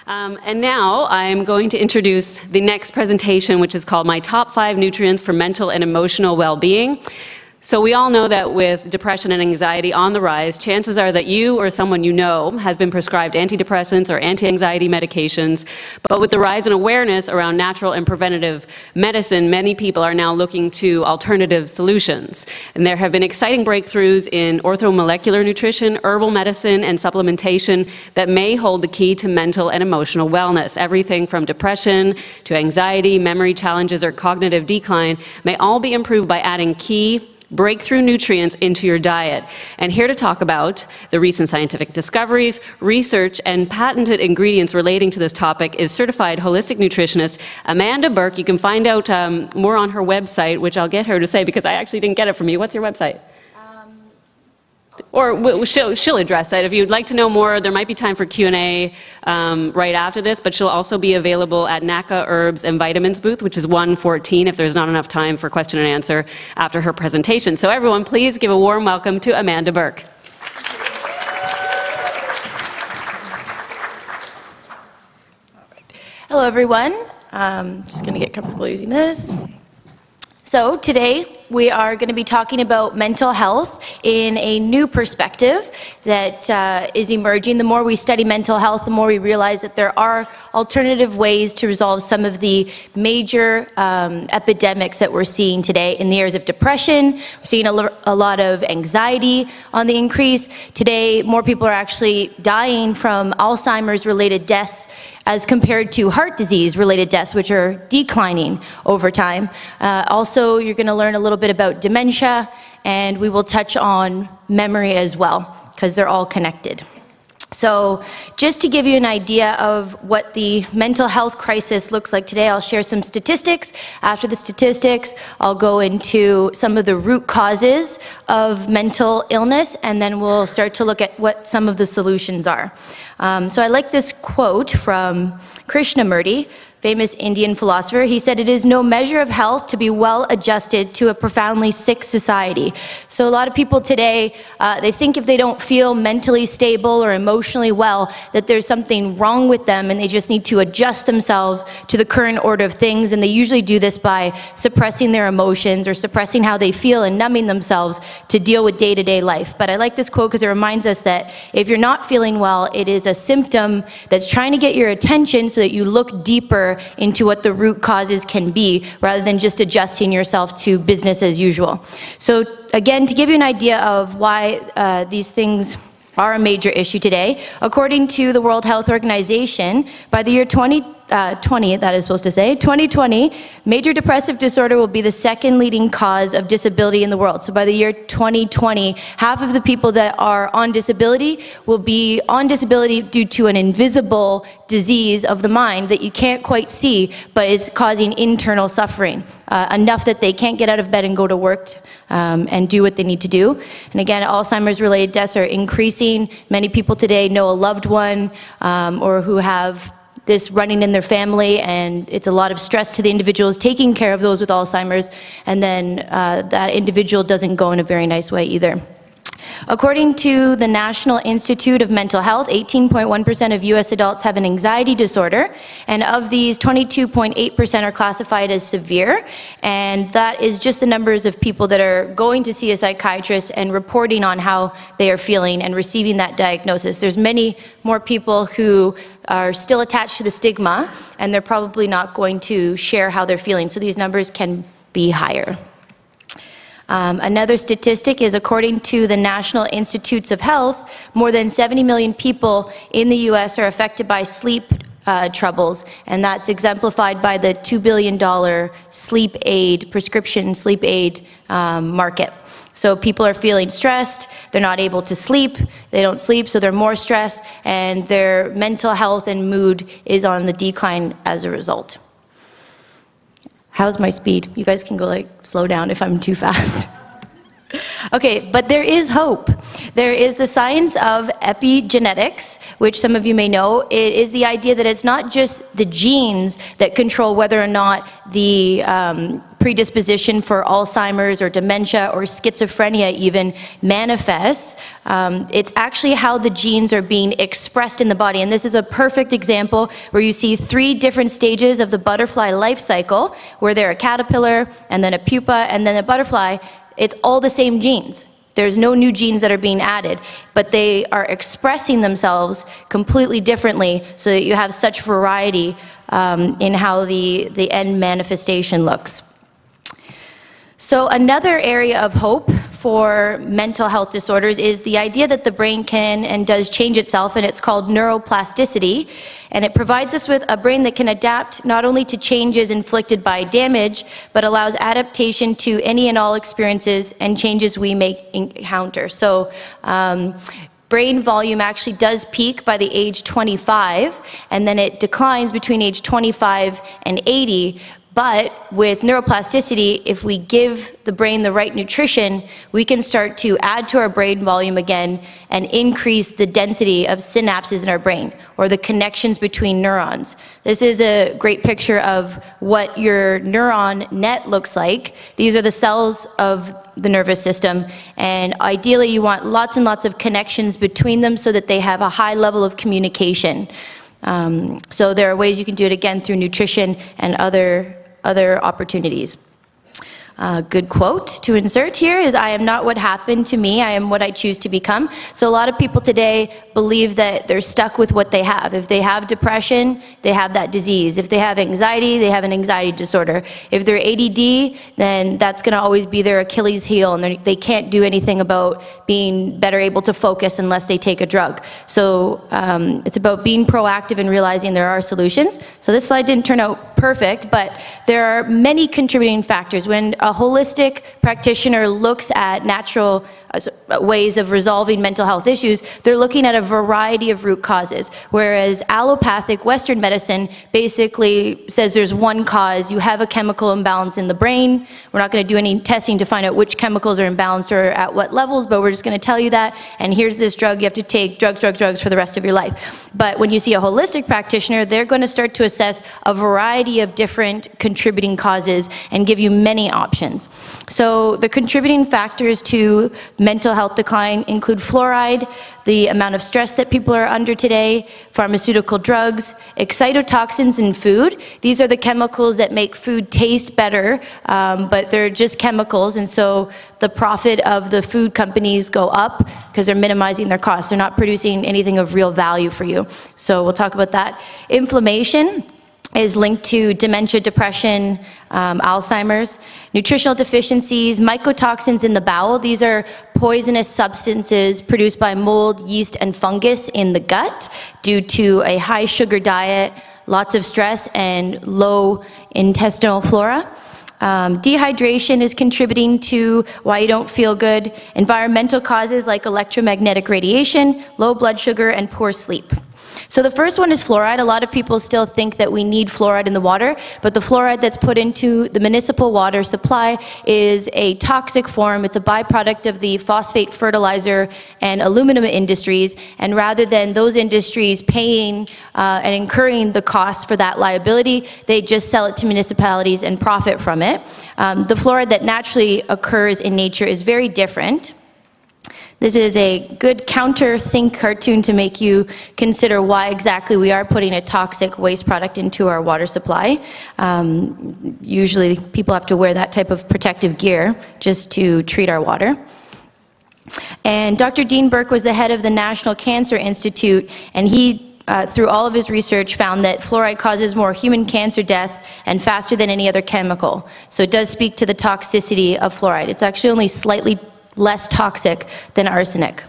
And now I'm going to introduce the next presentation, which is called My Top 5 Nutrients for Mental and Emotional Well-Being. So we all know that with depression and anxiety on the rise, chances are that you or someone you know has been prescribed antidepressants or anti-anxiety medications. But with the rise in awareness around natural and preventative medicine, many people are now looking to alternative solutions. And there have been exciting breakthroughs in orthomolecular nutrition, herbal medicine, and supplementation that may hold the key to mental and emotional wellness. Everything from depression to anxiety, memory challenges, or cognitive decline may all be improved by adding key breakthrough nutrients into your diet. And here to talk about the recent scientific discoveries, research, and patented ingredients relating to this topic is certified holistic nutritionist Amanda Burke. You can find out more on her website, which I'll get her to say because I actually didn't get it from you. What's your website? Or she'll address that. If you'd like to know more, there might be time for Q&A right after this, but she'll also be available at NACA Herbs and Vitamins booth, which is 114, if there's not enough time for question and answer after her presentation. So everyone, please give a warm welcome to Amanda Burke. Hello, everyone. Just going to get comfortable using this. So today we are going to be talking about mental health in a new perspective that is emerging. The more we study mental health, the more we realize that there are alternative ways to resolve some of the major epidemics that we're seeing today. In the areas of depression, we're seeing a lot of anxiety on the increase. Today, more people are actually dying from Alzheimer's-related deaths as compared to heart disease-related deaths, which are declining over time. Also, you're going to learn a little bit about dementia, and we will touch on memory as well, because they're all connected. So just to give you an idea of what the mental health crisis looks like today, I'll share some statistics. After the statistics, I'll go into some of the root causes of mental illness, and then we'll start to look at what some of the solutions are. So I like this quote from Krishnamurti, famous Indian philosopher. He said, "It is no measure of health to be well adjusted to a profoundly sick society." So a lot of people today, they think if they don't feel mentally stable or emotionally well, that there's something wrong with them and they just need to adjust themselves to the current order of things. And they usually do this by suppressing their emotions or suppressing how they feel and numbing themselves to deal with day-to-day life. But I like this quote because it reminds us that if you're not feeling well, it is a symptom that's trying to get your attention so that you look deeper into what the root causes can be, rather than just adjusting yourself to business as usual. So again, to give you an idea of why these things are a major issue today, according to the World Health Organization, by the year 2020, major depressive disorder will be the second leading cause of disability in the world. So by the year 2020, half of the people that are on disability will be on disability due to an invisible disease of the mind that you can't quite see, but is causing internal suffering, enough that they can't get out of bed and go to work and do what they need to do. And again, Alzheimer's-related deaths are increasing. Many people today know a loved one or who have this running in their family, and it's a lot of stress to the individuals taking care of those with Alzheimer's, and then that individual doesn't go in a very nice way either. According to the National Institute of Mental Health, 18.1% of U.S. adults have an anxiety disorder, and of these, 22.8% are classified as severe, and that is just the numbers of people that are going to see a psychiatrist and reporting on how they are feeling and receiving that diagnosis. There's many more people who are still attached to the stigma, and they're probably not going to share how they're feeling, so these numbers can be higher. Another statistic is, according to the National Institutes of Health, more than 70 million people in the U.S. are affected by sleep troubles, and that's exemplified by the $2 billion sleep aid, prescription sleep aid market. So people are feeling stressed, they're not able to sleep, they don't sleep, so they're more stressed, and their mental health and mood is on the decline as a result. How's my speed? You guys can go slow down if I'm too fast. Okay, but there is hope. There is the science of epigenetics, which some of you may know. It is the idea that it's not just the genes that control whether or not the predisposition for Alzheimer's or dementia or schizophrenia even manifests, it's actually how the genes are being expressed in the body. And this is a perfect example where you see 3 different stages of the butterfly life cycle, where they're a caterpillar, and then a pupa, and then a butterfly. It's all the same genes. There's no new genes that are being added, but they are expressing themselves completely differently so that you have such variety in how the end manifestation looks. So another area of hope for mental health disorders is the idea that the brain can and does change itself, and it's called neuroplasticity. And it provides us with a brain that can adapt not only to changes inflicted by damage, but allows adaptation to any and all experiences and changes we may encounter. So brain volume actually does peak by the age 25, and then it declines between age 25 and 80. But with neuroplasticity, if we give the brain the right nutrition, we can start to add to our brain volume again and increase the density of synapses in our brain, or the connections between neurons. This is a great picture of what your neuron net looks like. These are the cells of the nervous system, and ideally you want lots and lots of connections between them so that they have a high level of communication. So there are ways you can do it, again, through nutrition and other opportunities. Good quote to insert here is, "I am not what happened to me, I am what I choose to become." So a lot of people today believe that they're stuck with what they have. If they have depression, they have that disease. If they have anxiety, they have an anxiety disorder. If they're ADD, then that's going to always be their Achilles heel, and they can't do anything about being better able to focus unless they take a drug. So it's about being proactive and realizing there are solutions. So this slide didn't turn out perfect, but there are many contributing factors. When a holistic practitioner looks at natural ways of resolving mental health issues, they're looking at a variety of root causes, whereas allopathic Western medicine basically says there's one cause. You have a chemical imbalance in the brain. We're not going to do any testing to find out which chemicals are imbalanced or at what levels, but we're just going to tell you that, and here's this drug, you have to take drugs for the rest of your life. But when you see a holistic practitioner, they're going to start to assess a variety of different contributing causes and give you many options. So the contributing factors to mental health decline include fluoride, the amount of stress that people are under today, pharmaceutical drugs, excitotoxins in food. These are the chemicals that make food taste better, but they're just chemicals, and so the profit of the food companies go up because they're minimizing their costs. They're not producing anything of real value for you. So we'll talk about that. Inflammation is linked to dementia, depression, Alzheimer's. Nutritional deficiencies, mycotoxins in the bowel. These are poisonous substances produced by mold, yeast, and fungus in the gut due to a high sugar diet, lots of stress, and low intestinal flora. Dehydration is contributing to why you don't feel good. Environmental causes like electromagnetic radiation, low blood sugar, and poor sleep. So the first one is fluoride. A lot of people still think that we need fluoride in the water, but the fluoride that's put into the municipal water supply is a toxic form. It's a byproduct of the phosphate fertilizer and aluminum industries, and rather than those industries paying and incurring the costs for that liability, they just sell it to municipalities and profit from it. The fluoride that naturally occurs in nature is very different. This is a good counter-think cartoon to make you consider why exactly we are putting a toxic waste product into our water supply. Usually people have to wear that type of protective gear just to treat our water. And Dr. Dean Burke was the head of the National Cancer Institute, and he through all of his research, found that fluoride causes more human cancer death and faster than any other chemical. So it does speak to the toxicity of fluoride. It's actually only slightly less toxic than arsenic.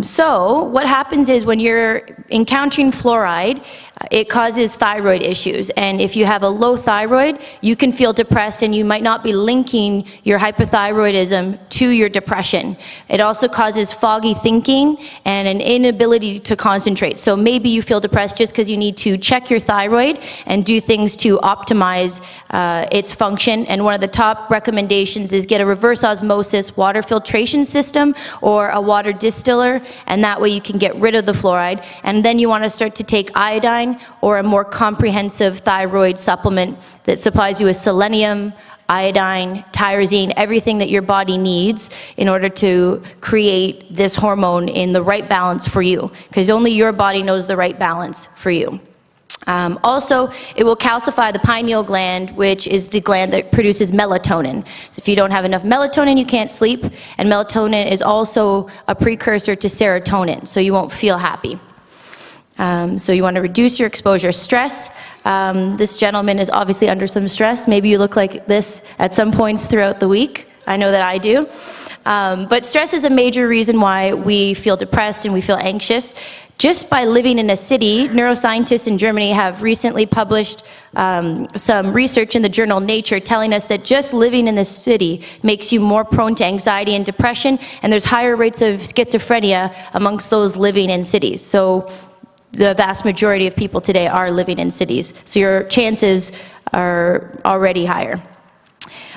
So what happens is when you're encountering fluoride, it causes thyroid issues. And if you have a low thyroid, you can feel depressed, and you might not be linking your hypothyroidism to your depression. It also causes foggy thinking and an inability to concentrate. So maybe you feel depressed just because you need to check your thyroid and do things to optimize its function. And one of the top recommendations is get a reverse osmosis water filtration system or a water distiller, and that way you can get rid of the fluoride. And then you want to start to take iodine iodine, or a more comprehensive thyroid supplement that supplies you with selenium, iodine, tyrosine, everything that your body needs in order to create this hormone in the right balance for you, because only your body knows the right balance for you. Also, it will calcify the pineal gland, which is the gland that produces melatonin. So if you don't have enough melatonin, you can't sleep, and melatonin is also a precursor to serotonin, so you won't feel happy. So you want to reduce your exposure. Stress, this gentleman is obviously under some stress. Maybe you look like this at some points throughout the week. I know that I do. But stress is a major reason why we feel depressed and we feel anxious. Just by living in a city, neuroscientists in Germany have recently published some research in the journal Nature telling us that just living in this city makes you more prone to anxiety and depression, and there's higher rates of schizophrenia amongst those living in cities. So the vast majority of people today are living in cities, so your chances are already higher.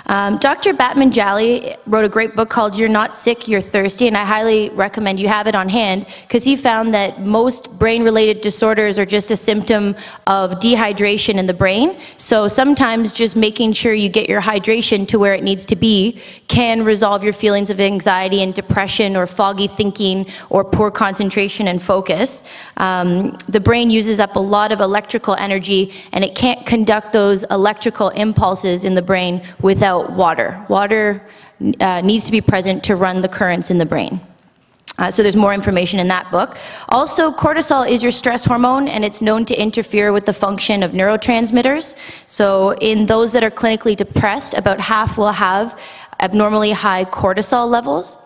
Dr. Batman Jali wrote a great book called You're Not Sick, You're Thirsty, and I highly recommend you have it on hand, because he found that most brain-related disorders are just a symptom of dehydration in the brain. So sometimes just making sure you get your hydration to where it needs to be can resolve your feelings of anxiety and depression or foggy thinking or poor concentration and focus. The brain uses up a lot of electrical energy, and it can't conduct those electrical impulses in the brain without water. Water needs to be present to run the currents in the brain. So there's more information in that book. Also, cortisol is your stress hormone, and it's known to interfere with the function of neurotransmitters. So in those that are clinically depressed, about half will have abnormally high cortisol levels.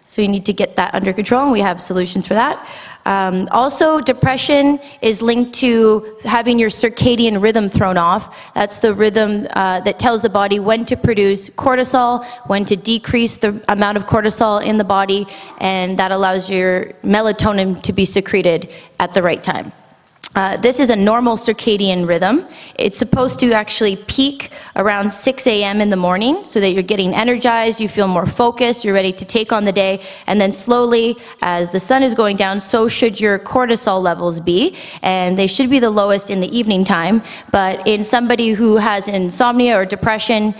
So you need to get that under control, and we have solutions for that. Also, depression is linked to having your circadian rhythm thrown off. That's the rhythm that tells the body when to produce cortisol, when to decrease the amount of cortisol in the body, and that allows your melatonin to be secreted at the right time. This is a normal circadian rhythm. It's supposed to actually peak around 6 a.m. in the morning so that you're getting energized, you feel more focused, you're ready to take on the day, and then slowly, as the sun is going down, so should your cortisol levels be, and they should be the lowest in the evening time. But in somebody who has insomnia or depression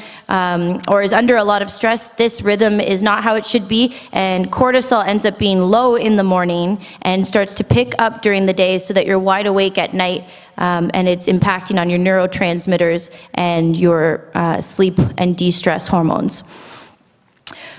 or is under a lot of stress, this rhythm is not how it should be, and cortisol ends up being low in the morning and starts to pick up during the day so that you're wide awake at night, and it's impacting on your neurotransmitters and your sleep and de-stress hormones.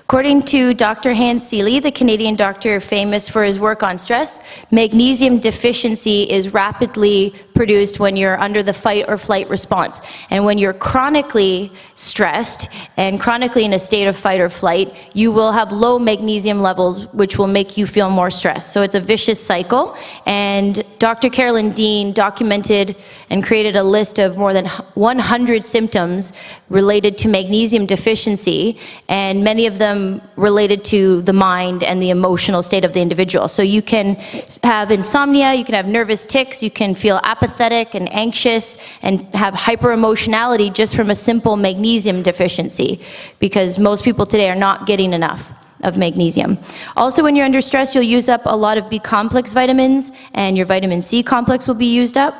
According to Dr. Hans Seeley, the Canadian doctor famous for his work on stress, magnesium deficiency is rapidly produced when you're under the fight or flight response. And when you're chronically stressed and chronically in a state of fight or flight, you will have low magnesium levels, which will make you feel more stressed. So it's a vicious cycle. And Dr. Carolyn Dean documented and created a list of more than 100 symptoms related to magnesium deficiency, and many of them related to the mind and the emotional state of the individual. So you can have insomnia, you can have nervous tics, you can feel apathetic and anxious and have hyper-emotionality just from a simple magnesium deficiency, because most people today are not getting enough of magnesium. Also, when you're under stress, you'll use up a lot of B-complex vitamins, and your vitamin C complex will be used up.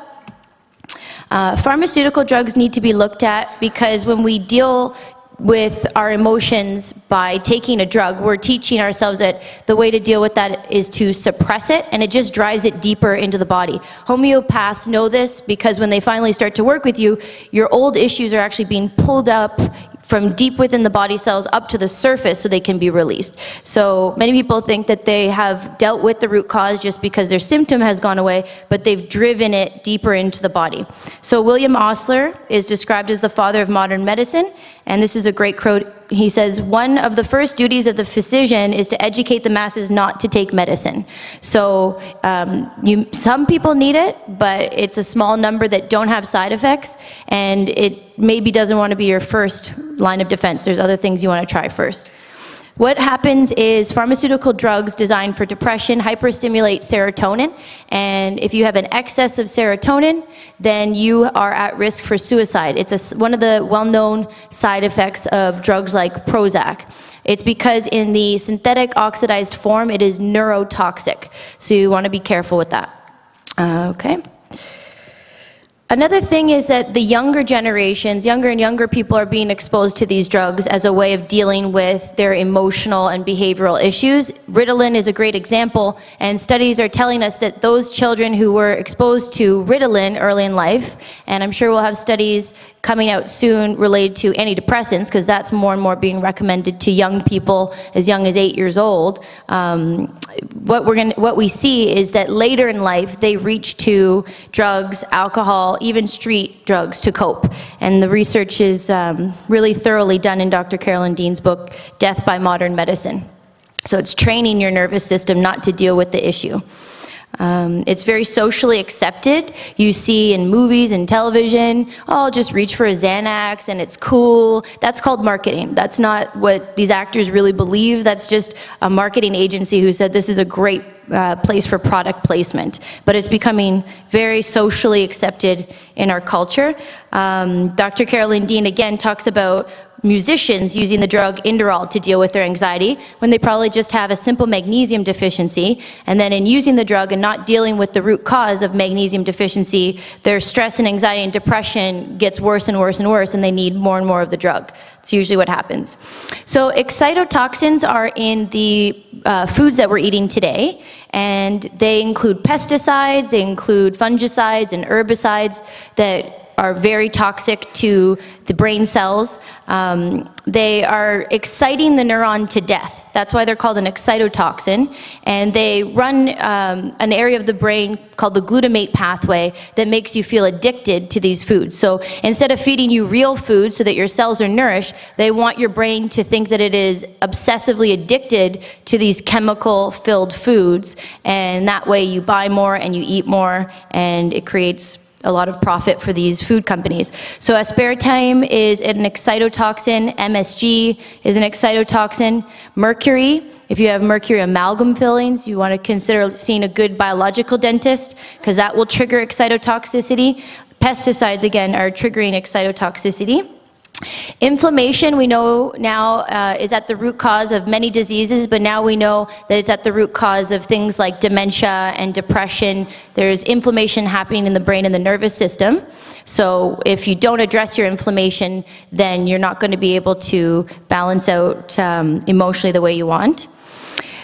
Pharmaceutical drugs need to be looked at, because when we deal with our emotions by taking a drug, we're teaching ourselves that the way to deal with that is to suppress it, and it just drives it deeper into the body. Homeopaths know this, because when they finally start to work with you, your old issues are actually being pulled up from deep within the body cells up to the surface so they can be released. So many people think that they have dealt with the root cause just because their symptom has gone away, but they've driven it deeper into the body. So William Osler is described as the father of modern medicine, and this is a great quote. He says, "One of the first duties of the physician is to educate the masses not to take medicine." So some people need it, but it's a small number that don't have side effects, and it maybe doesn't want to be your first line of defense. There's other things you want to try first. What happens is pharmaceutical drugs designed for depression hyperstimulate serotonin, and if you have an excess of serotonin, then you are at risk for suicide. It's one of the well-known side effects of drugs like Prozac. It's because in the synthetic oxidized form, it is neurotoxic, so you want to be careful with that. Okay. Another thing is that the younger generations, younger and younger people are being exposed to these drugs as a way of dealing with their emotional and behavioral issues. Ritalin is a great example, and studies are telling us that those children who were exposed to Ritalin early in life, and I'm sure we'll have studies coming out soon related to antidepressants, because that's more and more being recommended to young people as young as 8 years old. What we see is that later in life they reach to drugs, alcohol, even street drugs to cope. And the research is really thoroughly done in Dr. Carolyn Dean's book, Death by Modern Medicine. So it's training your nervous system not to deal with the issue. It's very socially accepted. You see in movies and television, oh, just reach for a Xanax and it's cool. That's called marketing. That's not what these actors really believe. That's just a marketing agency who said this is a great place for product placement. But it's becoming very socially accepted in our culture. Dr. Carolyn Dean again talks about musicians using the drug Inderal to deal with their anxiety when they probably just have a simple magnesium deficiency, and then in using the drug and not dealing with the root cause of magnesium deficiency, their stress and anxiety and depression gets worse and worse and worse, and they need more and more of the drug. It's usually what happens. So excitotoxins are in the foods that we're eating today, and they include pesticides, they include fungicides and herbicides that are very toxic to the brain cells. They are exciting the neuron to death. That's why they're called an excitotoxin. And they run an area of the brain called the glutamate pathway that makes you feel addicted to these foods. So instead of feeding you real food so that your cells are nourished, they want your brain to think that it is obsessively addicted to these chemical-filled foods. And that way you buy more and you eat more, and it creates a lot of profit for these food companies. So aspartame is an excitotoxin, MSG is an excitotoxin, mercury, if you have mercury amalgam fillings, you want to consider seeing a good biological dentist, because that will trigger excitotoxicity. Pesticides, again, are triggering excitotoxicity. Inflammation, we know now, is at the root cause of many diseases, but now we know that it's at the root cause of things like dementia and depression. There's inflammation happening in the brain and the nervous system. So if you don't address your inflammation, then you're not going to be able to balance out emotionally the way you want.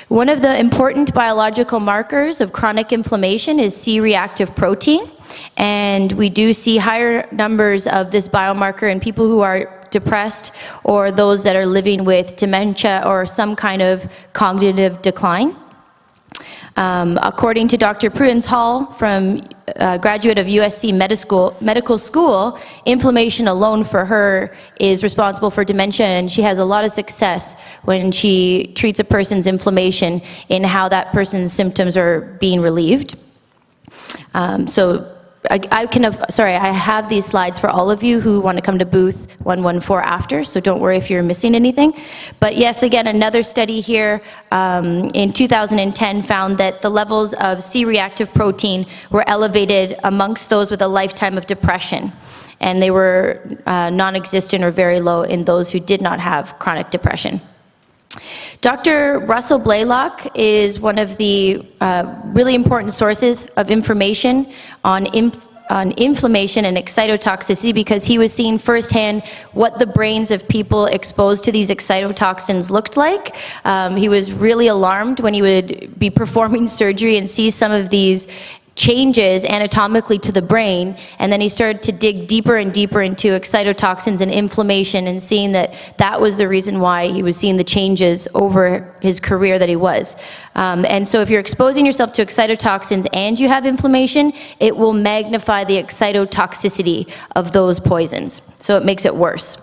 One of the important biological markers of chronic inflammation is C-reactive protein. And we do see higher numbers of this biomarker in people who are depressed or those that are living with dementia or some kind of cognitive decline. According to Dr. Prudence Hall, graduate of USC Medical School, inflammation alone for her is responsible for dementia, and she has a lot of success when she treats a person's inflammation in how that person's symptoms are being relieved. I have these slides for all of you who want to come to booth 114 after, so don't worry if you're missing anything. But yes, again, another study here in 2010 found that the levels of C-reactive protein were elevated amongst those with a lifetime of depression, and they were non-existent or very low in those who did not have chronic depression. Dr. Russell Blaylock is one of the really important sources of information on inflammation and excitotoxicity, because he was seeing firsthand what the brains of people exposed to these excitotoxins looked like. He was really alarmed when he would be performing surgery and see some of these changes anatomically to the brain, and then he started to dig deeper and deeper into excitotoxins and inflammation, and seeing that that was the reason why he was seeing the changes over his career that he was. And so if you're exposing yourself to excitotoxins and you have inflammation, it will magnify the excitotoxicity of those poisons, so it makes it worse.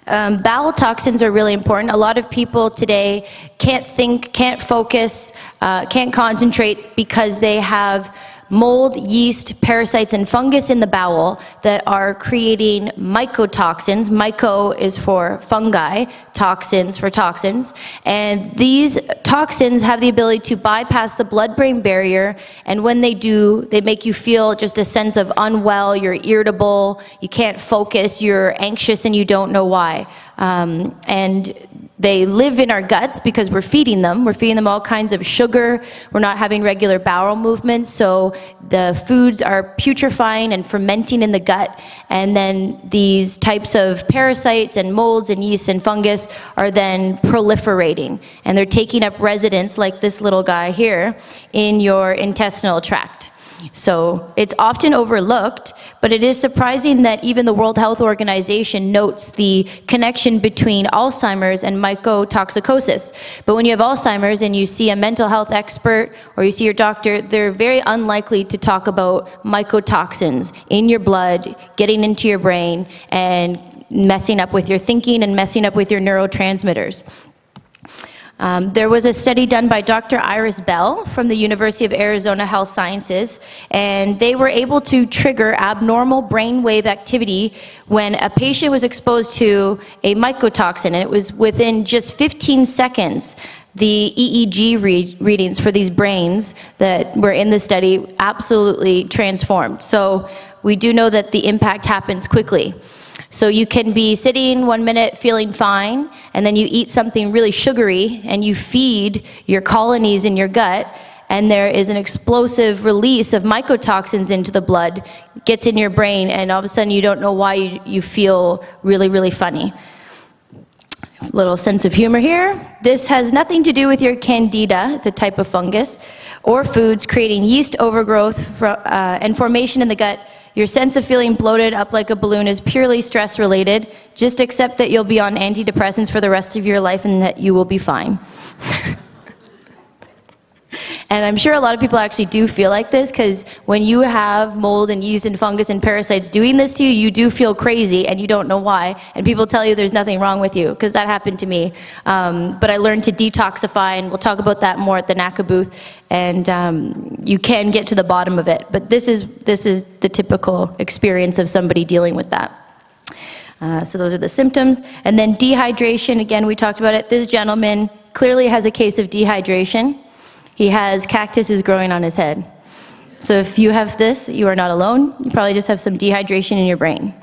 Bowel toxins are really important. A lot of people today can't think, can't focus, can't concentrate because they have mold, yeast, parasites, and fungus in the bowel that are creating mycotoxins. Myco is for fungi, toxins for toxins. And these toxins have the ability to bypass the blood-brain barrier, and when they do, they make you feel just a sense of unwell, you're irritable, you can't focus, you're anxious, and you don't know why. and they live in our guts because we're feeding them. We're feeding them all kinds of sugar. We're not having regular bowel movements, so the foods are putrefying and fermenting in the gut, and then these types of parasites and molds and yeast and fungus are then proliferating, and they're taking up residence, like this little guy here, in your intestinal tract. So it's often overlooked, but it is surprising that even the World Health Organization notes the connection between Alzheimer's and mycotoxicosis. But when you have Alzheimer's and you see a mental health expert or you see your doctor, they're very unlikely to talk about mycotoxins in your blood, getting into your brain, and messing up with your thinking and messing up with your neurotransmitters. There was a study done by Dr. Iris Bell from the University of Arizona Health Sciences, and they were able to trigger abnormal brainwave activity when a patient was exposed to a mycotoxin, and it was within just 15 seconds. The EEG readings for these brains that were in the study absolutely transformed. So we do know that the impact happens quickly. So you can be sitting 1 minute feeling fine, and then you eat something really sugary, and you feed your colonies in your gut, and there is an explosive release of mycotoxins into the blood, gets in your brain, and all of a sudden you don't know why you feel really, really funny. Little sense of humor here. This has nothing to do with your candida, it's a type of fungus, or foods creating yeast overgrowth and formation in the gut. Your sense of feeling bloated up like a balloon is purely stress related. Just accept that you'll be on antidepressants for the rest of your life and that you will be fine. And I'm sure a lot of people actually do feel like this, because when you have mold and yeast and fungus and parasites doing this to you, you do feel crazy and you don't know why. And people tell you there's nothing wrong with you, because that happened to me. But I learned to detoxify, and we'll talk about that more at the NACA booth. And you can get to the bottom of it. But this is the typical experience of somebody dealing with that. So those are the symptoms. And then dehydration, again, we talked about it. This gentleman clearly has a case of dehydration. He has cactuses growing on his head. So if you have this, you are not alone. You probably just have some dehydration in your brain.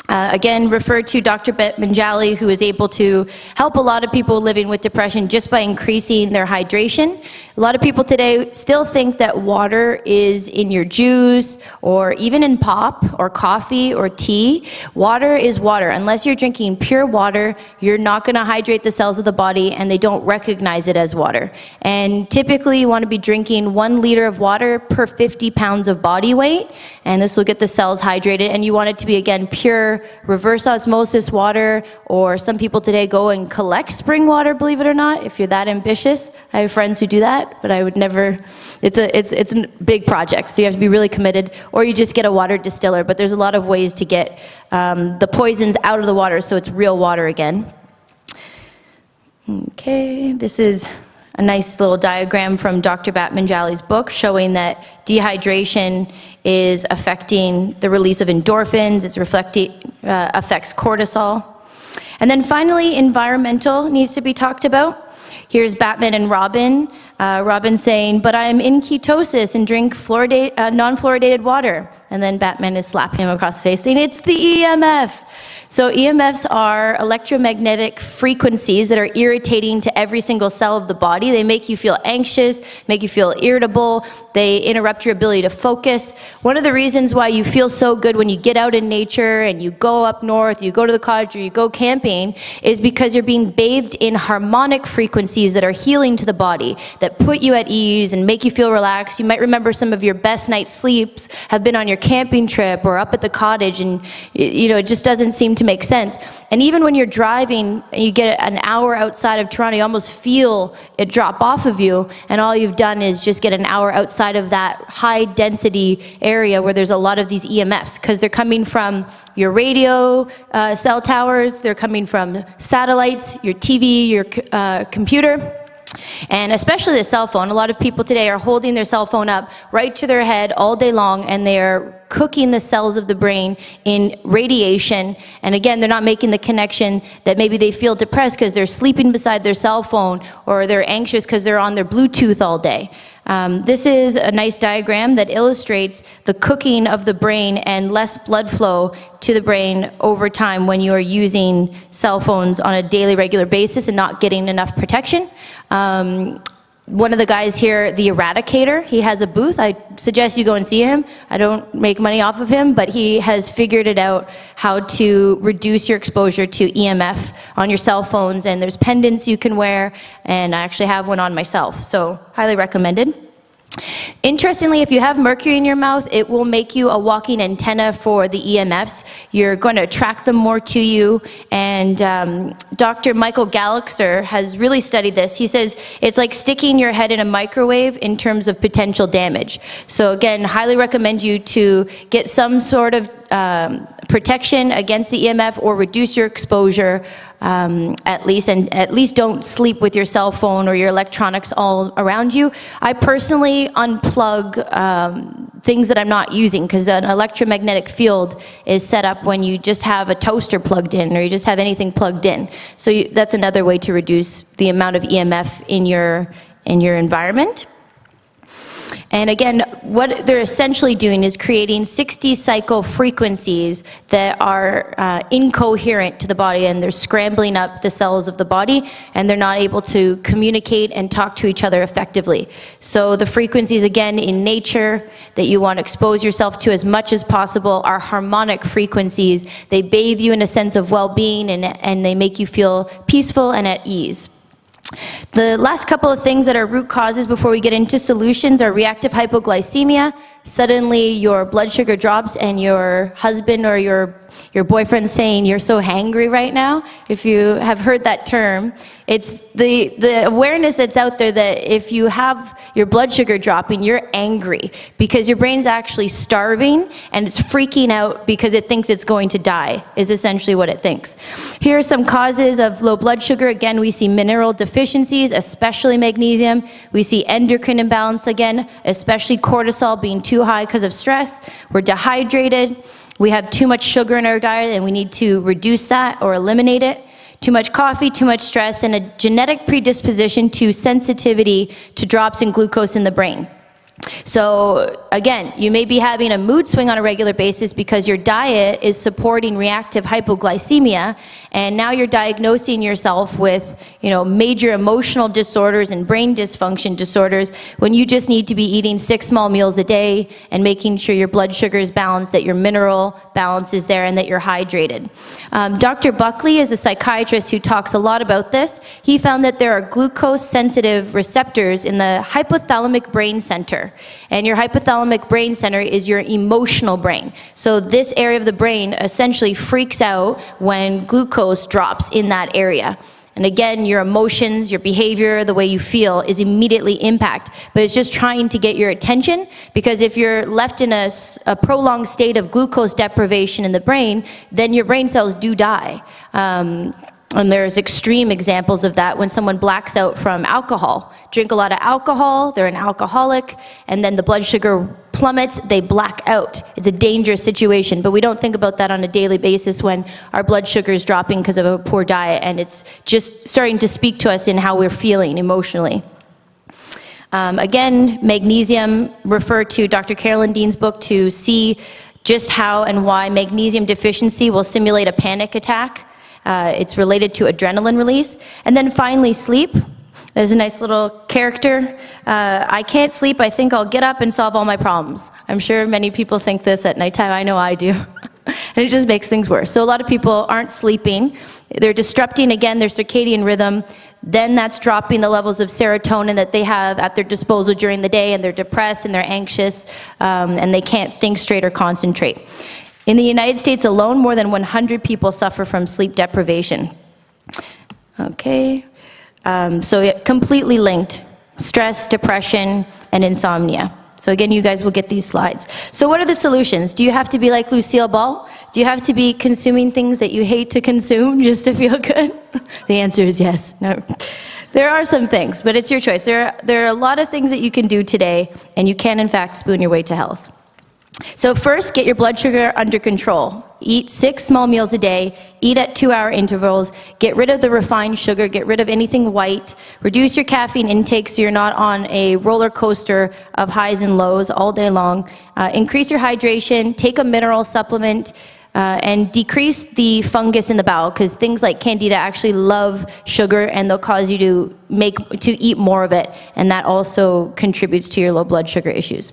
Again, refer to Dr. Benjali, who is able to help a lot of people living with depression just by increasing their hydration. A lot of people today still think that water is in your juice or even in pop or coffee or tea. Water is water. Unless you're drinking pure water, you're not going to hydrate the cells of the body, and they don't recognize it as water. And typically you want to be drinking 1 liter of water per 50 pounds of body weight, and this will get the cells hydrated. And you want it to be, again, pure reverse osmosis water, or some people today go and collect spring water, believe it or not, if you're that ambitious. I have friends who do that, but I would never. It's a big project, so you have to be really committed, or you just get a water distiller. But there's a lot of ways to get the poisons out of the water so it's real water again. Okay, this is a nice little diagram from Dr. Batmanjali's book showing that dehydration is affecting the release of endorphins, affects cortisol. And then finally, environmental needs to be talked about. Here's Batman and Robin. Robin saying, "But I'm in ketosis and drink non-fluoridated water." And then Batman is slapping him across the face saying, "It's the EMF." So EMFs are electromagnetic frequencies that are irritating to every single cell of the body. They make you feel anxious, make you feel irritable, they interrupt your ability to focus. One of the reasons why you feel so good when you get out in nature and you go up north, you go to the cottage, or you go camping, is because you're being bathed in harmonic frequencies that are healing to the body, that put you at ease and make you feel relaxed. You might remember some of your best night's sleeps have been on your camping trip or up at the cottage, and it just doesn't seem to make sense. And even when you're driving and you get an hour outside of Toronto, you almost feel it drop off of you, and all you've done is just get an hour outside of that high density area where there's a lot of these EMFs, because they're coming from your radio cell towers, they're coming from satellites, your TV, your computer. And especially the cell phone. A lot of people today are holding their cell phone up right to their head all day long, and they're cooking the cells of the brain in radiation. And again, they're not making the connection that maybe they feel depressed because they're sleeping beside their cell phone, or they're anxious because they're on their Bluetooth all day. This is a nice diagram that illustrates the cooking of the brain and less blood flow to the brain over time when you are using cell phones on a daily, regular basis and not getting enough protection. One of the guys here, the Eradicator, he has a booth. I suggest you go and see him. I don't make money off of him, but he has figured it out how to reduce your exposure to EMF on your cell phones, and there's pendants you can wear, and I actually have one on myself, so highly recommended. Interestingly, if you have mercury in your mouth, it will make you a walking antenna for the EMFs. You're going to attract them more to you. And Dr. Michael Gallagher has really studied this. He says it's like sticking your head in a microwave in terms of potential damage. So again, highly recommend you to get some sort of protection against the EMF or reduce your exposure at least, and at least don't sleep with your cell phone or your electronics all around you. I personally unplug things that I'm not using, because an electromagnetic field is set up when you just have a toaster plugged in or you just have anything plugged in. So that's another way to reduce the amount of EMF in your environment. And again, what they're essentially doing is creating 60 cycle frequencies that are incoherent to the body, and they're scrambling up the cells of the body, and they're not able to communicate and talk to each other effectively. So the frequencies, again, in nature that you want to expose yourself to as much as possible are harmonic frequencies. They bathe you in a sense of well-being, and they make you feel peaceful and at ease. The last couple of things that are root causes before we get into solutions are reactive hypoglycemia. Suddenly your blood sugar drops and your husband or your boyfriend saying you're so hangry right now. If you have heard that term, it's the awareness that's out there that if you have your blood sugar dropping, you're angry because your brain's actually starving and it's freaking out because it thinks it's going to die, is essentially what it thinks. Here are some causes of low blood sugar. Again, we see mineral deficiencies, especially magnesium. We see endocrine imbalance again, especially cortisol being too high because of stress. We're dehydrated. We have too much sugar in our diet and we need to reduce that or eliminate it. Too much coffee, too much stress, and a genetic predisposition to sensitivity to drops in glucose in the brain. So again, you may be having a mood swing on a regular basis because your diet is supporting reactive hypoglycemia, and now you're diagnosing yourself with, major emotional disorders and brain dysfunction disorders when you just need to be eating 6 small meals a day and making sure your blood sugar is balanced, that your mineral balance is there, and that you're hydrated. Dr. Buckley is a psychiatrist who talks a lot about this. He found that there are glucose-sensitive receptors in the hypothalamic brain center. And your hypothalamic brain center is your emotional brain. So this area of the brain essentially freaks out when glucose drops in that area. And again, your emotions, your behavior, the way you feel is immediately impacted. But it's just trying to get your attention, because if you're left in a prolonged state of glucose deprivation in the brain, then your brain cells do die. And there's extreme examples of that when someone blacks out from alcohol. Drink a lot of alcohol, they're an alcoholic, and then the blood sugar plummets, they black out. It's a dangerous situation, but we don't think about that on a daily basis when our blood sugar is dropping because of a poor diet, and it's just starting to speak to us in how we're feeling emotionally. Again, magnesium, refer to Dr. Carolyn Dean's book to see just how and why magnesium deficiency will simulate a panic attack. It's related to adrenaline release. And then finally, sleep. There's a nice little character. I can't sleep. I think I'll get up and solve all my problems. I'm sure many people think this at nighttime. I know I do. And it just makes things worse. So a lot of people aren't sleeping. They're disrupting, again, their circadian rhythm. Then that's dropping the levels of serotonin that they have at their disposal during the day, and they're depressed and they're anxious, and they can't think straight or concentrate. In the United States alone, more than 100 people suffer from sleep deprivation. Okay, so completely linked: stress, depression, and insomnia. So again, you guys will get these slides. So what are the solutions? Do you have to be like Lucille Ball? Do you have to be consuming things that you hate to consume just to feel good? The answer is yes. No. There are some things, but it's your choice. There are a lot of things that you can do today, and you can, in fact, spoon your way to health. So first, get your blood sugar under control. Eat 6 small meals a day, eat at 2-hour intervals, get rid of the refined sugar, get rid of anything white, reduce your caffeine intake so you're not on a roller coaster of highs and lows all day long, increase your hydration, take a mineral supplement, and decrease the fungus in the bowel, because things like candida actually love sugar and they'll cause you to eat more of it, and that also contributes to your low blood sugar issues.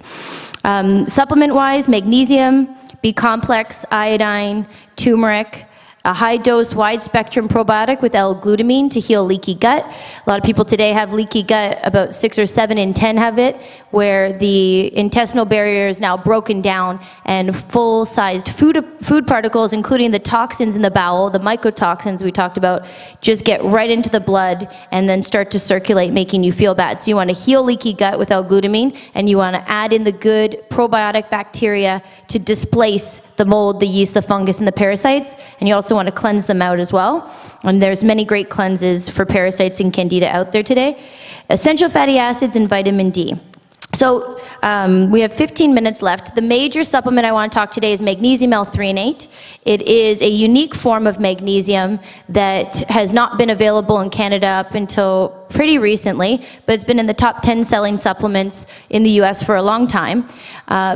Supplement-wise, magnesium, B-complex, iodine, turmeric, a high-dose, wide-spectrum probiotic with L-glutamine to heal leaky gut. A lot of people today have leaky gut. About 6 or 7 in 10 have it, where the intestinal barrier is now broken down and full-sized food particles, including the toxins in the bowel, the mycotoxins we talked about, just get right into the blood and then start to circulate, making you feel bad. So you want to heal leaky gut with L-glutamine, and you want to add in the good probiotic bacteria to displace the mold, the yeast, the fungus, and the parasites, and you also want to cleanse them out as well. And there's many great cleanses for parasites and candida out there today. Essential fatty acids and vitamin D. So we have 15 minutes left. The major supplement I want to talk today is magnesium L-threonate. It is a unique form of magnesium that has not been available in Canada up until pretty recently, but it's been in the top 10 selling supplements in the US for a long time.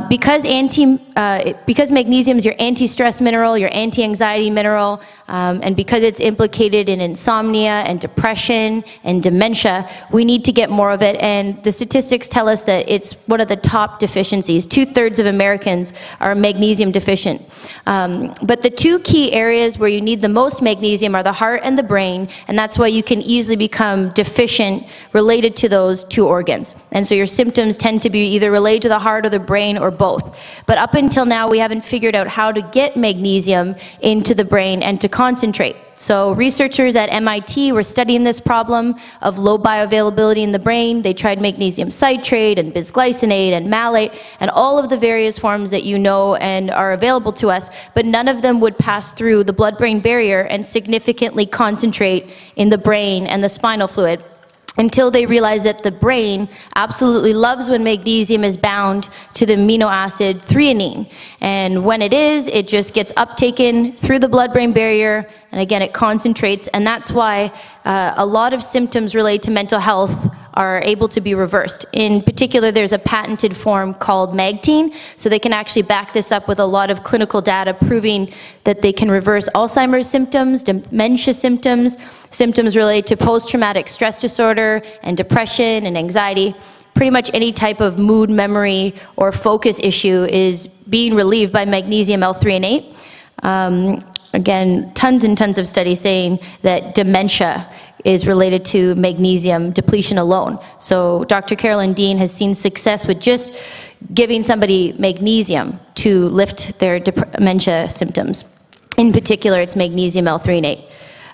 Because magnesium is your anti-stress mineral, your anti-anxiety mineral, and because it's implicated in insomnia and depression and dementia, we need to get more of it, and the statistics tell us that it's one of the top deficiencies. 2/3 of Americans are magnesium deficient. But the 2 key areas where you need the most magnesium are the heart and the brain, and that's why you can easily become deficient related to those 2 organs. And so your symptoms tend to be either related to the heart or the brain or both. But up until now, we haven't figured out how to get magnesium into the brain and to concentrate. So researchers at MIT were studying this problem of low bioavailability in the brain. They tried magnesium citrate and bisglycinate and malate and all of the various forms that you know and are available to us, but none of them would pass through the blood-brain barrier and significantly concentrate in the brain and the spinal fluid, until they realized that the brain absolutely loves when magnesium is bound to the amino acid threonine. And when it is, it just gets uptaken through the blood-brain barrier, and again, it concentrates, and that's why a lot of symptoms related to mental health are able to be reversed. In particular, there's a patented form called Magtine, so they can actually back this up with a lot of clinical data proving that they can reverse Alzheimer's symptoms, dementia symptoms, symptoms related to post-traumatic stress disorder and depression and anxiety. Pretty much any type of mood, memory, or focus issue is being relieved by magnesium L-threonate. Again, tons and tons of studies saying that dementia is related to magnesium depletion alone. So Dr. Carolyn Dean has seen success with just giving somebody magnesium to lift their dementia symptoms. In particular, it's magnesium L-threonate.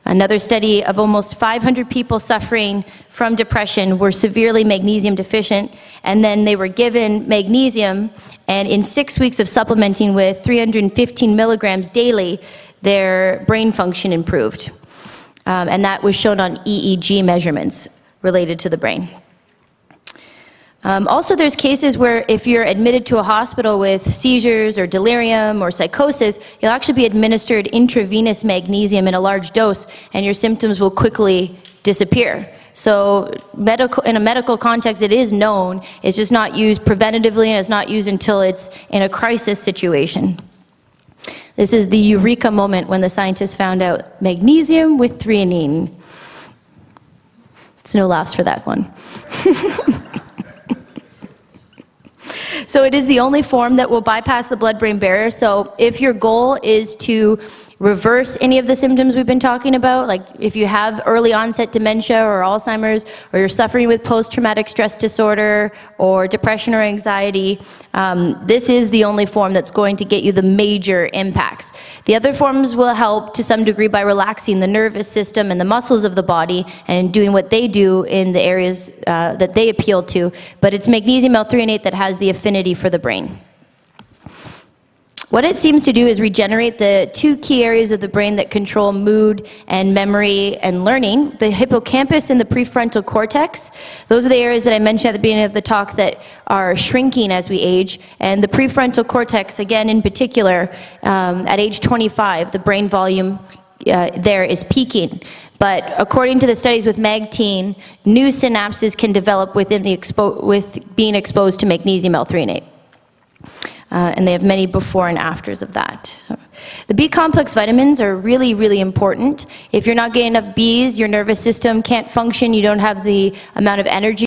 Another study of almost 500 people suffering from depression were severely magnesium deficient, and then they were given magnesium, and in 6 weeks of supplementing with 315 milligrams daily, their brain function improved. And that was shown on EEG measurements related to the brain. Also, there's cases where if you're admitted to a hospital with seizures or delirium or psychosis, you'll actually be administered intravenous magnesium in a large dose, and your symptoms will quickly disappear. So in a medical context, it is known. It's just not used preventatively, and it's not used until it's in a crisis situation. This is the eureka moment when the scientists found out magnesium with threonine. It's no laughs for that one. So it is the only form that will bypass the blood-brain barrier. So if your goal is to reverse any of the symptoms we've been talking about, like if you have early onset dementia or Alzheimer's, or you're suffering with post-traumatic stress disorder or depression or anxiety, this is the only form that's going to get you the major impacts. The other forms will help to some degree by relaxing the nervous system and the muscles of the body and doing what they do in the areas that they appeal to, but it's magnesium L-threonate that has the affinity for the brain. What it seems to do is regenerate the two key areas of the brain that control mood and memory and learning, the hippocampus and the prefrontal cortex. Those are the areas that I mentioned at the beginning of the talk that are shrinking as we age. And the prefrontal cortex, again in particular, at age 25, the brain volume there is peaking. But according to the studies with MAGTeen, new synapses can develop within with being exposed to magnesium L-threonate. And they have many before and afters of that. So, the B-complex vitamins are really, really important. If you're not getting enough Bs, your nervous system can't function, you don't have the amount of energy